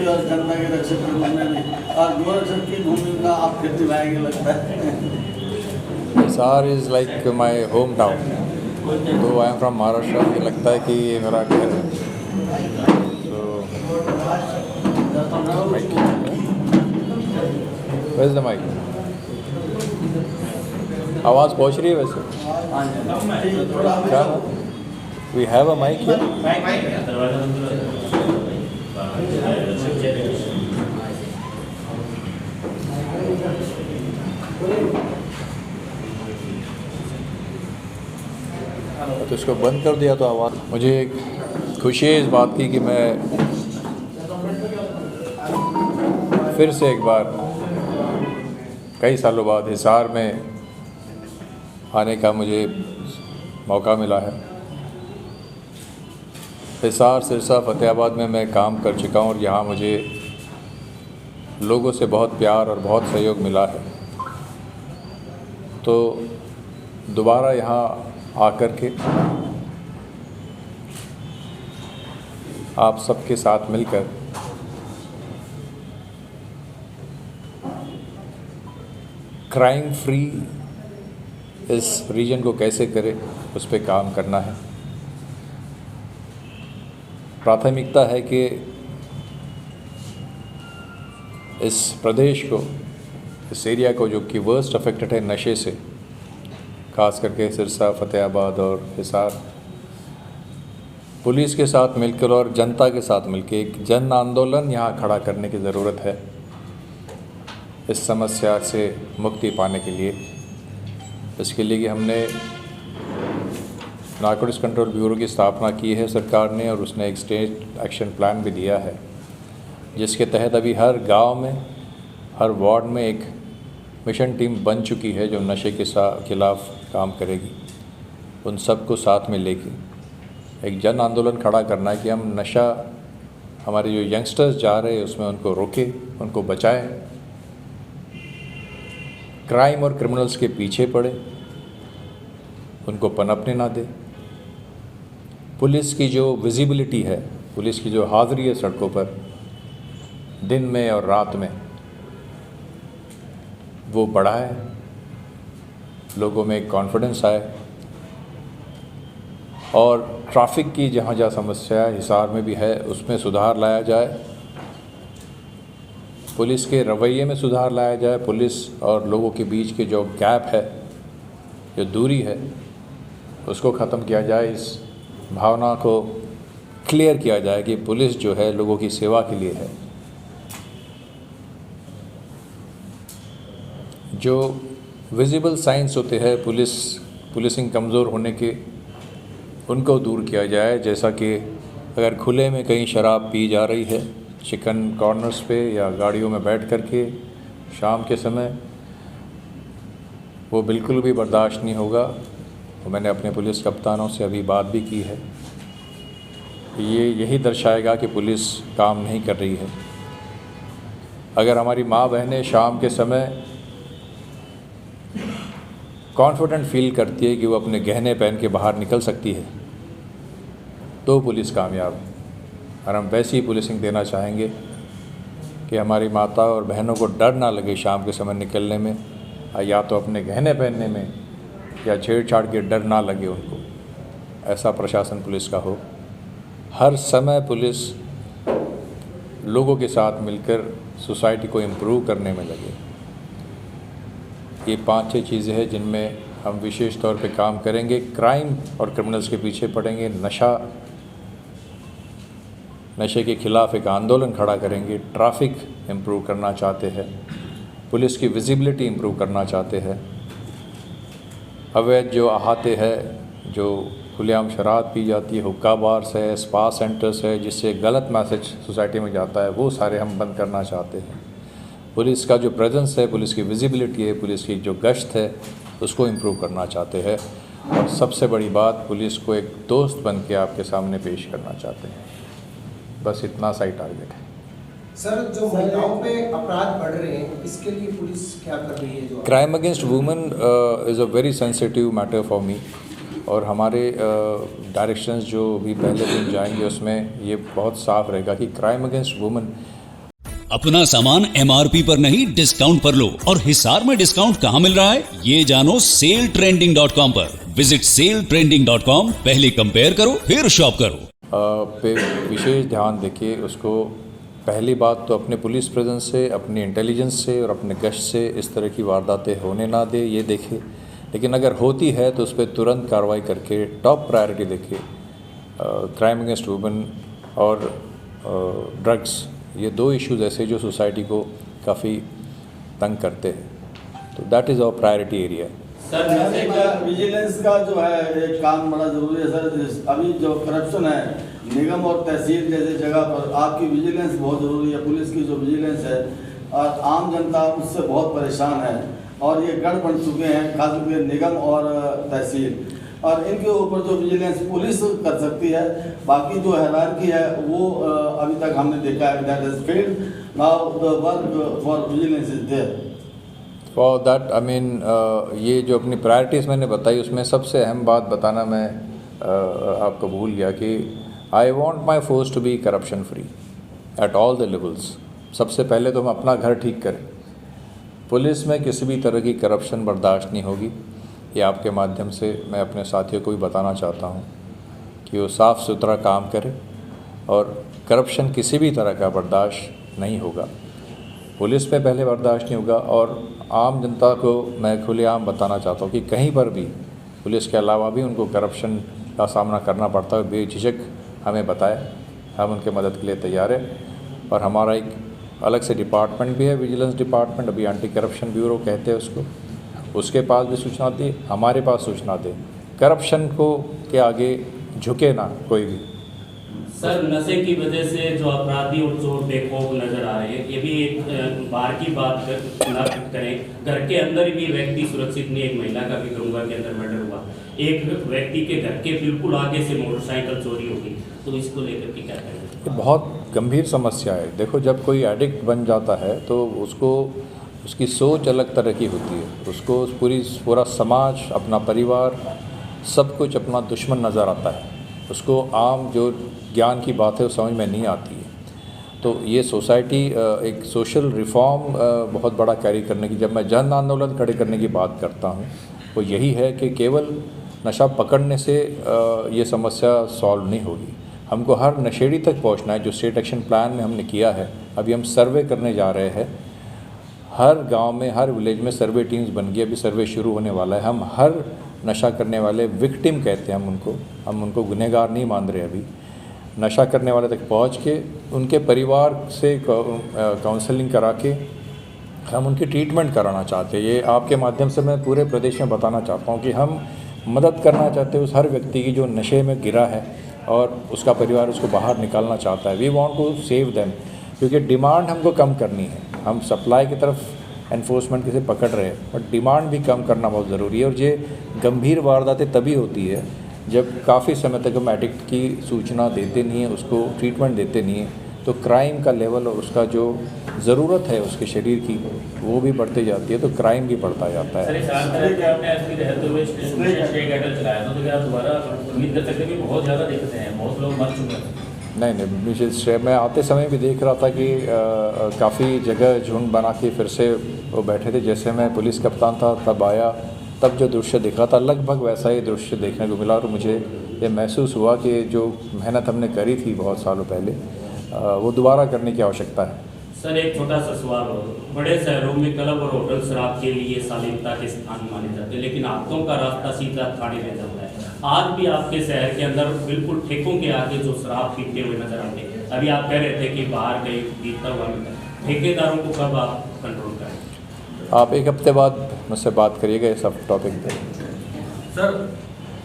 और जनता के रक्षक बनने में, और गोरक्षक की भूमिका आप फिर निभाएंगे लगता है। Hisar is like my home town, तो आई एम फ्रॉम महाराष्ट्र, मुझे लगता है कि ये मेरा घर है। Where is the mic? आवाज़ पहुँच रही है वैसे? क्या we have a mic here? तो इसको बंद कर दिया तो आवाज़। मुझे खुशी है इस बात की कि मैं फिर से एक बार कई सालों बाद हिसार में आने का मुझे मौका मिला है। हिसार, सिरसा, फतेहाबाद में मैं काम कर चुका हूँ और यहाँ मुझे लोगों से बहुत प्यार और बहुत सहयोग मिला है। तो दोबारा यहाँ आकर के आप सबके साथ मिलकर क्राइम फ्री इस रीजन को कैसे करें, उस पर काम करना है। प्राथमिकता है कि इस प्रदेश को, इस एरिया को जो कि वर्स्ट अफेक्टेड है नशे से, खास करके सिरसा, फतेहाबाद और हिसार, पुलिस के साथ मिलकर और जनता के साथ मिलकर एक जन आंदोलन यहाँ खड़ा करने की ज़रूरत है इस समस्या से मुक्ति पाने के लिए। इसके लिए कि हमने नारकोटिक्स कंट्रोल ब्यूरो की स्थापना की है सरकार ने, और उसने एक स्टेट एक्शन प्लान भी दिया है, जिसके तहत अभी हर गांव में, हर वार्ड में एक मिशन टीम बन चुकी है जो नशे के खिलाफ काम करेगी। उन सबको साथ में लेके एक जन आंदोलन खड़ा करना है कि हम नशा, हमारे जो यंगस्टर्स जा रहे हैं उसमें उनको रोके, उनको बचाएं, क्राइम और क्रिमिनल्स के पीछे पड़े, उनको पनपने ना दे। पुलिस की जो विजिबिलिटी है, पुलिस की जो हाज़िरी है सड़कों पर दिन में और रात में, वो बढ़ाए, लोगों में एक कॉन्फिडेंस आए, और ट्रैफिक की जहाँ जहाँ समस्या हिसार में भी है उसमें सुधार लाया जाए, पुलिस के रवैये में सुधार लाया जाए, पुलिस और लोगों के बीच के जो गैप है, जो दूरी है, उसको ख़त्म किया जाए। इस भावना को क्लियर किया जाए कि पुलिस जो है लोगों की सेवा के लिए है। जो विजिबल साइंस होते हैं पुलिसिंग कमज़ोर होने के, उनको दूर किया जाए। जैसा कि अगर खुले में कहीं शराब पी जा रही है चिकन कॉर्नर्स पे या गाड़ियों में बैठ कर के शाम के समय, वो बिल्कुल भी बर्दाश्त नहीं होगा। तो मैंने अपने पुलिस कप्तानों से अभी बात भी की है। ये यही दर्शाएगा कि पुलिस काम नहीं कर रही है। अगर हमारी माँ बहनें शाम के समय कॉन्फिडेंट फील करती है कि वो अपने गहने पहन के बाहर निकल सकती है, तो पुलिस कामयाब है। और हम वैसी ही पुलिसिंग देना चाहेंगे कि हमारी माता और बहनों को डर ना लगे शाम के समय निकलने में, या तो अपने गहने पहनने में, या छेड़छाड़ के डर ना लगे उनको। ऐसा प्रशासन पुलिस का हो। हर समय पुलिस लोगों के साथ मिलकर सोसाइटी को इम्प्रूव करने में लगे। ये 5-6 चीज़ें हैं जिनमें हम विशेष तौर पे काम करेंगे। क्राइम और क्रिमिनल्स के पीछे पड़ेंगे, नशे के खिलाफ एक आंदोलन खड़ा करेंगे, ट्रैफिक इम्प्रूव करना चाहते हैं, पुलिस की विजिबिलिटी इम्प्रूव करना चाहते हैं, अवैध जो अहाते हैं, जो खुलेआम शराब पी जाती है, हुक्का बार्स है, स्पा सेंटर्स है, जिससे गलत मैसेज सोसाइटी में जाता है, वो सारे हम बंद करना चाहते हैं। पुलिस का जो प्रेजेंस है, पुलिस की विजिबिलिटी है, पुलिस की जो गश्त है, उसको इम्प्रूव करना चाहते हैं। और सबसे बड़ी बात, पुलिस को एक दोस्त बन के आपके सामने पेश करना चाहते हैं। बस इतना सा ही टारगेट है। सर, जो महिलाओं पे अपराध बढ़ रहे हैं, इसके लिए पुलिस क्या कर रही है? जो crime against women is a very sensitive matter for me, और हमारे डायरेक्शंस जो भी पहले दिन जाएंगे उसमें ये बहुत साफ रहेगा कि क्राइम अगेंस्ट वुमेन अपना सामान MRP पर नहीं डिस्काउंट पर लो। और हिसार में डिस्काउंट कहाँ मिल रहा है ये जानो सेलट्रेंडिंग.com पर। विजिट सेलट्रेंडिंग.com, पहले कंपेयर करो फिर शॉप करो। पे विशेष ध्यान देखिए उसको। पहली बात तो अपने पुलिस प्रेजेंस से, अपनी इंटेलिजेंस से और अपने गश्त से इस तरह की वारदातें होने ना दे, ये देखे। लेकिन अगर होती है तो उस पर तुरंत कार्रवाई करके टॉप प्रायोरिटी देखे। क्राइम अगेंस्ट वुमेन और ड्रग्स, ये दो इश्यूज ऐसे जो सोसाइटी को काफ़ी तंग करते हैं, तो that is our priority area. Sir vigilance का जो है एक काम बड़ा ज़रूरी है सर। अभी जो करप्शन है निगम और तहसील जैसे जगह पर, आपकी विजिलेंस बहुत ज़रूरी है। पुलिस की जो विजिलेंस है और आम जनता उससे बहुत परेशान है और ये गढ़ बन चुके हैं, खासकर निगम और तहसील। और इनके ऊपर जो विजिलेंस पुलिस कर सकती है, बाकी जो हायरार्की है वो अभी तक हमने देखा है that is failed. Now the work for vigilance is there. For that I mean ये जो अपनी प्रायोरिटीज़ मैंने बताई उसमें सबसे अहम बात बताना मैं आपको भूल गया कि I want my force to be corruption free at all the levels. सबसे पहले तो हम अपना घर ठीक करें। पुलिस में किसी भी तरह की करप्शन बर्दाश्त नहीं होगी। ये आपके माध्यम से मैं अपने साथियों को भी बताना चाहता हूँ कि वो साफ़ सुथरा काम करे और करप्शन किसी भी तरह का बर्दाश्त नहीं होगा। पुलिस पे पहले बर्दाश्त नहीं होगा और आम जनता को मैं खुलेआम बताना चाहता हूँ कि कहीं पर भी पुलिस के अलावा भी उनको करप्शन का सामना करना पड़ता है, बेझिझक हमें बताए, हम उनके मदद के लिए तैयार हैं। और हमारा एक अलग से डिपार्टमेंट भी है, विजिलेंस डिपार्टमेंट, अभी एंटी करप्शन ब्यूरो कहते हैं उसको। उसके पास भी सूचना दे, हमारे पास सूचना दे। करप्शन को के आगे झुके ना कोई भी। सर नशे की वजह से जो अपराधी और चोर बेखौफ नजर आ रहे हैं, ये भी एक बाहर की बात ना करें, घर के अंदर भी व्यक्ति सुरक्षित नहीं। एक महिला का भी गंगा के अंदर मर्डर हुआ, एक व्यक्ति के घर के बिल्कुल आगे से मोटरसाइकिल चोरी होगी, तो इसको लेकर के क्या करेंगे? ये बहुत गंभीर समस्या है। देखो, जब कोई एडिक्ट बन जाता है तो उसको उसकी सोच अलग तरह की होती है। उसको पूरा समाज, अपना परिवार, सब कुछ अपना दुश्मन नज़र आता है। उसको आम जो ज्ञान की बात है वो समझ में नहीं आती है। तो ये सोसाइटी एक सोशल रिफॉर्म बहुत बड़ा कैरी करने की, जब मैं जन आंदोलन खड़े करने की बात करता हूँ, वो यही है कि केवल नशा पकड़ने से ये समस्या सॉल्व नहीं होगी। हमको हर नशेड़ी तक पहुँचना है, जो स्टेट एक्शन प्लान में हमने किया है। अभी हम सर्वे करने जा रहे हैं, हर गांव में, हर विलेज में सर्वे टीम्स बन गई, अभी सर्वे शुरू होने वाला है। हम हर नशा करने वाले, विक्टिम कहते हैं हम उनको गुनहगार नहीं मान रहे। अभी नशा करने वाले तक पहुंच के उनके परिवार से काउंसलिंग करा के हम उनकी ट्रीटमेंट कराना चाहते हैं। ये आपके माध्यम से मैं पूरे प्रदेश में बताना चाहता हूँ कि हम मदद करना चाहते हैं उस हर व्यक्ति की जो नशे में गिरा है और उसका परिवार उसको बाहर निकालना चाहता है। We want to save them, क्योंकि डिमांड हमको कम करनी है। हम सप्लाई की तरफ एनफोर्समेंट किसे पकड़ रहे हैं, बट डिमांड भी कम करना बहुत ज़रूरी है। और ये गंभीर वारदातें तभी होती है जब काफ़ी समय तक हम एडिक्ट की सूचना देते नहीं हैं, उसको ट्रीटमेंट देते नहीं हैं, तो क्राइम का लेवल और उसका जो ज़रूरत है उसके शरीर की, वो भी बढ़ती जाती है, तो क्राइम भी बढ़ता जाता है। नहीं, मुझे मैं आते समय भी देख रहा था कि काफ़ी जगह झुंड बना के फिर से वो बैठे थे। जैसे मैं पुलिस कप्तान था तब आया, तब जो दृश्य दिखा था लगभग वैसा ही दृश्य देखने को मिला। और मुझे ये महसूस हुआ कि जो मेहनत हमने करी थी बहुत सालों पहले, वो दोबारा करने की आवश्यकता है। सर एक छोटा सा सवाल हो, बड़े शहरों में क्लब और होटल शराब के लिए शालीनता के स्थान माने जाते हैं, लेकिन हाथों का रास्ता सीधा थाने में जाता है। आज भी आपके शहर के अंदर बिल्कुल ठेकों के आगे जो शराब पीते हुए नजर आते हैं। अभी आप कह रहे थे कि बाहर कहीं पीता हुआ मिलता है, ठेकेदारों को कब आप कंट्रोल करें? आप एक हफ्ते बाद मुझसे बात करिएगा इस सब टॉपिक पे। सर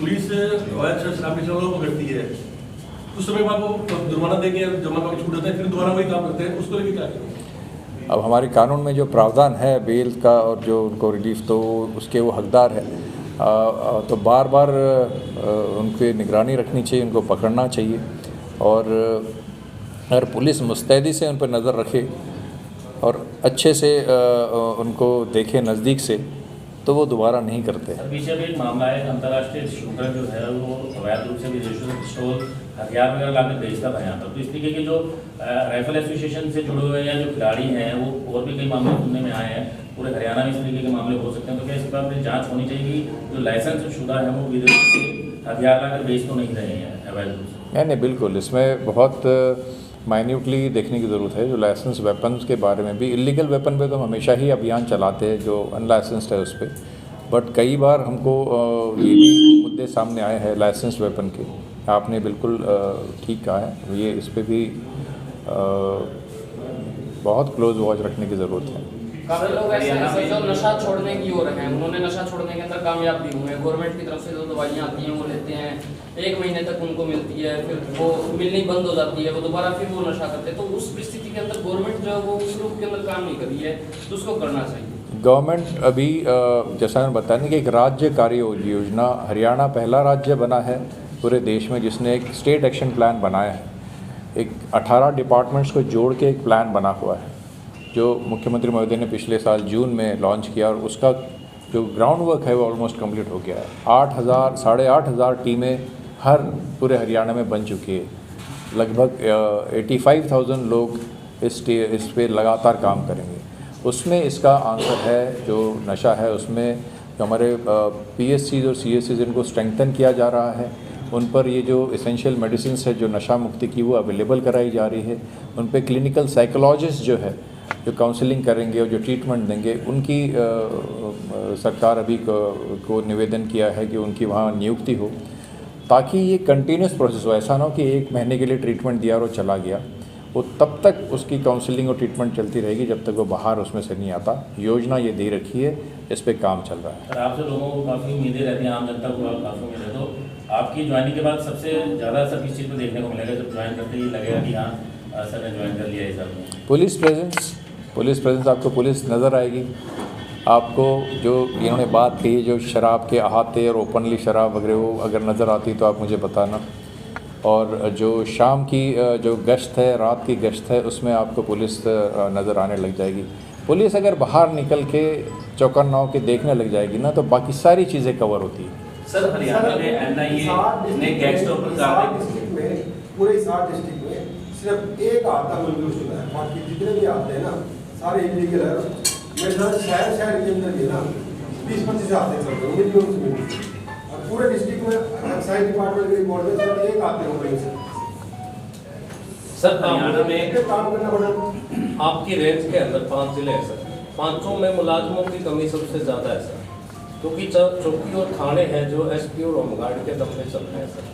पुलिस शराब पकड़ती है, उस समय बाद वो जुर्माना देंगे, जुर्माना छूट जाता है, फिर दोबारा वही काम करते हैं, उसको लेके क्या करें? अब हमारे कानून में जो प्रावधान है बेल का और जो उनको रिलीफ, तो उसके वो हकदार है। तो बार बार उनकी निगरानी रखनी चाहिए, उनको पकड़ना चाहिए। और अगर पुलिस मुस्तैदी से उन पर नज़र रखे और अच्छे से उनको देखे नज़दीक से, तो वो दोबारा नहीं करते। सर पीछे भी एक मामला है, अंतर्राष्ट्रीय शूटर जो है वो अवैध रूप से विदेशों से पिस्तौल हथियार वगैरह लाकर बेचता था यहाँ पर। तो इस तरीके के जो राइफल एसोसिएशन से जुड़े हुए या जो खिलाड़ी हैं वो और भी कई मामले सुनने में आए हैं, पूरे हरियाणा में इस तरीके के मामले हो सकते हैं। तो क्या इस पर जाँच होनी चाहिए कि जो लाइसेंस शुदा है वो विदेश से हथियार लाकर बेच तो नहीं रहे हैं अवैध रूप से? नहीं, बिल्कुल, इसमें बहुत माइन्यूटली देखने की ज़रूरत है। जो लाइसेंस वेपन्स के बारे में भी, इलीगल वेपन पे तो हम हमेशा ही अभियान चलाते हैं, जो अनलाइसेंस्ड है उस पर। बट कई बार हमको ये भी मुद्दे सामने आए हैं लाइसेंस वेपन के। आपने बिल्कुल ठीक कहा है, ये इस पर भी बहुत क्लोज वॉच रखने की ज़रूरत है। काफी लोग ऐसे हैं जो नशा छोड़ने की ओर हैं, उन्होंने नशा छोड़ने के अंदर कामयाब भी हुए हैं। गवर्नमेंट की तरफ से जो दवाइयाँ आती हैं वो लेते हैं, 1 महीने तक उनको मिलती है, फिर वो मिलनी बंद हो जाती है, वो दोबारा फिर वो नशा करते हैं। तो उस परिस्थिति के अंदर गवर्नमेंट जो है वो उस रूप के अंदर काम नहीं कर रही है, तो उसको करना चाहिए। गवर्नमेंट अभी जैसा मैंने बताया ना कि एक राज्य कार्य योजना, हरियाणा पहला राज्य बना है पूरे देश में जिसने एक स्टेट एक्शन प्लान बनाया है। एक 18 डिपार्टमेंट्स को जोड़ के एक प्लान बना हुआ है जो मुख्यमंत्री महोदय ने पिछले साल जून में लॉन्च किया, और उसका जो ग्राउंड वर्क है वो ऑलमोस्ट कंप्लीट हो गया है। 8,000-8,500 टीमें हर पूरे हरियाणा में बन चुकी है। लगभग 85,000 लोग इस पे लगातार काम करेंगे। उसमें इसका आंसर है जो नशा है, उसमें जो हमारे PSCs और CSCs इनको स्ट्रेंथन किया जा रहा है। उन पर ये जो एसेंशियल मेडिसिन्स है जो नशा मुक्ति की वो अवेलेबल कराई जा रही है। उन पे क्लिनिकल साइकोलॉजिस्ट जो है जो काउंसलिंग करेंगे और जो ट्रीटमेंट देंगे, उनकी सरकार अभी को निवेदन किया है कि उनकी वहाँ नियुक्ति हो, ताकि ये कंटिन्यूस प्रोसेस हो। ऐसा ना हो कि 1 महीने के लिए ट्रीटमेंट दिया और वो चला गया, वो तब तक उसकी काउंसलिंग और ट्रीटमेंट चलती रहेगी जब तक वो बाहर उसमें से नहीं आता। योजना ये दे रखी है, इस पे काम चल रहा है। सर आपसे लोगों को काफ़ी उम्मीदें रहती हैं, आम जनता को काफ़ी उम्मीद है, तो आपकी ज्वाइनिंग के बाद सबसे ज़्यादा असर किस चीज़ पर देखने को मिलेगा? जब ज्वाइन करते ही लगेगा कि हाँ सर ने ज्वाइन कर लिया है सर? पुलिस प्रेजेंस आपको पुलिस नज़र आएगी। आपको जो इन्होंने बात कही, जो शराब के अहाते और ओपनली शराब वगैरह वो अगर नज़र आती तो आप मुझे बताना। और जो शाम की जो गश्त है, रात की गश्त है, उसमें आपको पुलिस नज़र आने लग जाएगी। पुलिस अगर बाहर निकल के चौकन्ना के देखने लग जाएगी ना, तो बाकी सारी चीज़ें कवर होती है। सर हरियाणा में NIA ने गैंगस्टर पर डिस्ट्रिक्ट में, पूरे हिसार डिस्ट्रिक्ट में सिर्फ एक आता मंजूर है, बाकी जितने भी आते हैं ना सारे इलीगल है। मेरे साथ शहर के अंदर भी ना 20-25 आते चलते हैं, ये भी उनसे मिलती है। और पूरे डिस्ट्रिक्ट में एक्साइज डिपार्टमेंट के रिकॉर्ड में सिर्फ एक आते हैं वहीं से। सर हरियाणा में काम करना पड़ा। आपकी रेंज के अंदर 5 जिले हैं सर, 5 में मुलाजमों की कमी सबसे ज़्यादा है सर, क्योंकि चौकी और थाने हैं जो SP और होमगार्ड के दम पे चल रहे हैं सर।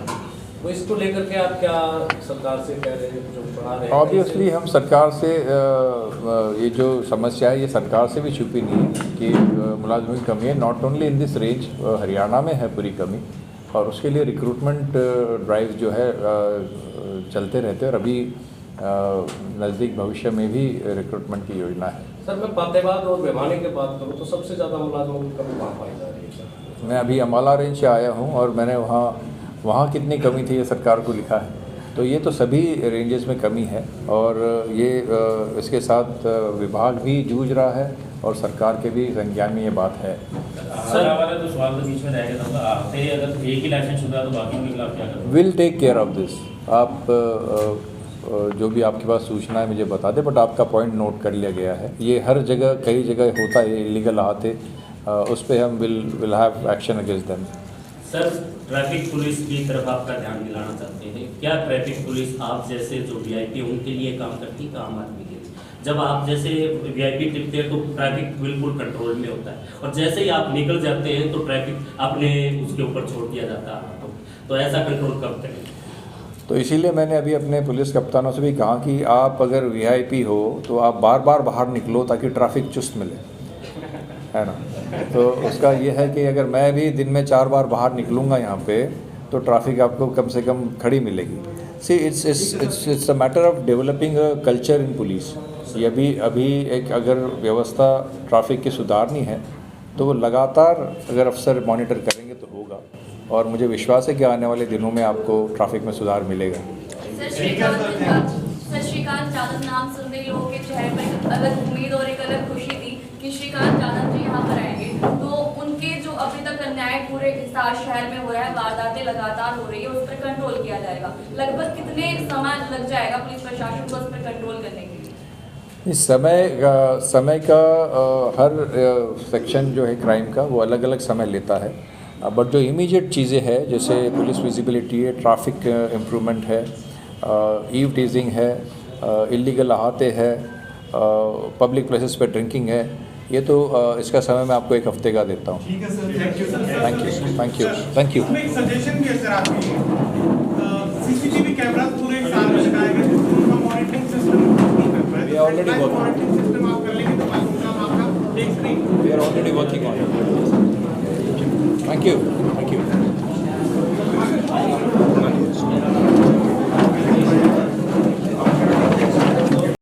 तो इसको लेकर के आप क्या सरकार से कह रहे हैं, जो बढ़ा रहे हैं? ऑब्वियसली हम सरकार से ये जो समस्या है ये सरकार से भी छुपी नहीं है कि मुलाजमों की कमी है। Not only in this range, Haryana में है पूरी कमी, और उसके लिए रिक्रूटमेंट ड्राइव जो है चलते रहते हैं। और अभी नज़दीक भविष्य में भी रिक्रूटमेंट की योजना है। सर मैं फतेहाबाद और भिवानी की बात करूँ तो सबसे ज़्यादा मुलाजमों की कमी वहाँ पाई जा रही है सर। मैं अभी अम्बाला रेंज से आया हूँ और मैंने वहाँ कितनी कमी थी ये सरकार को लिखा है। तो ये तो सभी रेंजेस में कमी है, और ये इसके साथ विभाग भी जूझ रहा है और सरकार के भी संज्ञान में ये बात है। सर हमारा तो सवाल तो बीच में रह गया था, आते अगर एक ही लाइसेंस शुदा तो बाकी के खिलाफ क्या करें? Will take care of this. आप जो भी आपके पास सूचना है मुझे बता दें, बट आपका पॉइंट नोट कर लिया गया है। ये हर जगह कई जगह होता है इलीगल आते, उस पर हम will have action against them. Sir traffic police की तरफ आपका ध्यान दिलाना चाहते हैं, क्या ट्रैफिक पुलिस आप जैसे जो VIP उनके लिए काम करती है, आम आदमी के लिए? जब आप जैसे VIP टिकते हैं तो ट्रैफिक बिल्कुल कंट्रोल में होता है, और जैसे ही आप निकल जाते हैं तो ट्रैफिक अपने उसके ऊपर छोड़ दिया जाता है। तो ऐसा कंट्रोल कब करें? तो इसीलिए मैंने अभी अपने पुलिस कप्तानों से भी कहा कि आप अगर VIP हो तो आप बार बार बाहर निकलो ताकि ट्रैफिक चुस्त मिले, है ना। तो उसका ये है कि अगर मैं भी दिन में 4 बार बाहर निकलूँगा यहाँ पे तो ट्रैफिक आपको कम से कम खड़ी मिलेगी। See it's a matter of developing a culture in police. ये अभी एक अगर व्यवस्था ट्रैफिक की सुधारनी है तो वो लगातार अगर अफसर मॉनिटर करेंगे तो होगा, और मुझे विश्वास है कि आने वाले दिनों में आपको ट्रैफिक में सुधार मिलेगा। सत श्रीकांत जाधव नाम सुनते ही लोगों के चेहरे पर एक अलग उम्मीद और एक अलग खुशी थी कि श्रीकांत जाधव जी यहाँ पर आएंगे, तो उन जो अभी तक अन्याय पूरे हिसार शहर में हो रहा है, वारदातें लगातार हो रही है, उस पर कंट्रोल किया जाएगा? लगभग कितने समय लग जाएगा पुलिस प्रशासन को उस पर कंट्रोल करने के लिए? इस समय का हर सेक्शन जो है क्राइम का वो अलग अलग समय लेता है, बट जो इमीडिएट चीज़ें हैं जैसे पुलिस विजिबिलिटी है, ट्रैफिक इम्प्रूवमेंट है, ईव टीजिंग है, इलीगल अहाते है, पब्लिक प्लेसेस पे ड्रिंकिंग है, ये तो इसका समय मैं आपको एक हफ्ते का देता हूँ। ठीक है sir, thank you sir. Thank you. इसमें एक सजेशन भी है सर आपकी, सीसीटीवी कैमरा पूरे साल में लगाए गए, उनका मॉनिटरिंग सिस्टम नहीं कर पाए। We are already working. Monitoring system आप कर लेंगे तो मालूम काम आपका एक screen. We are already working on it. Thank you.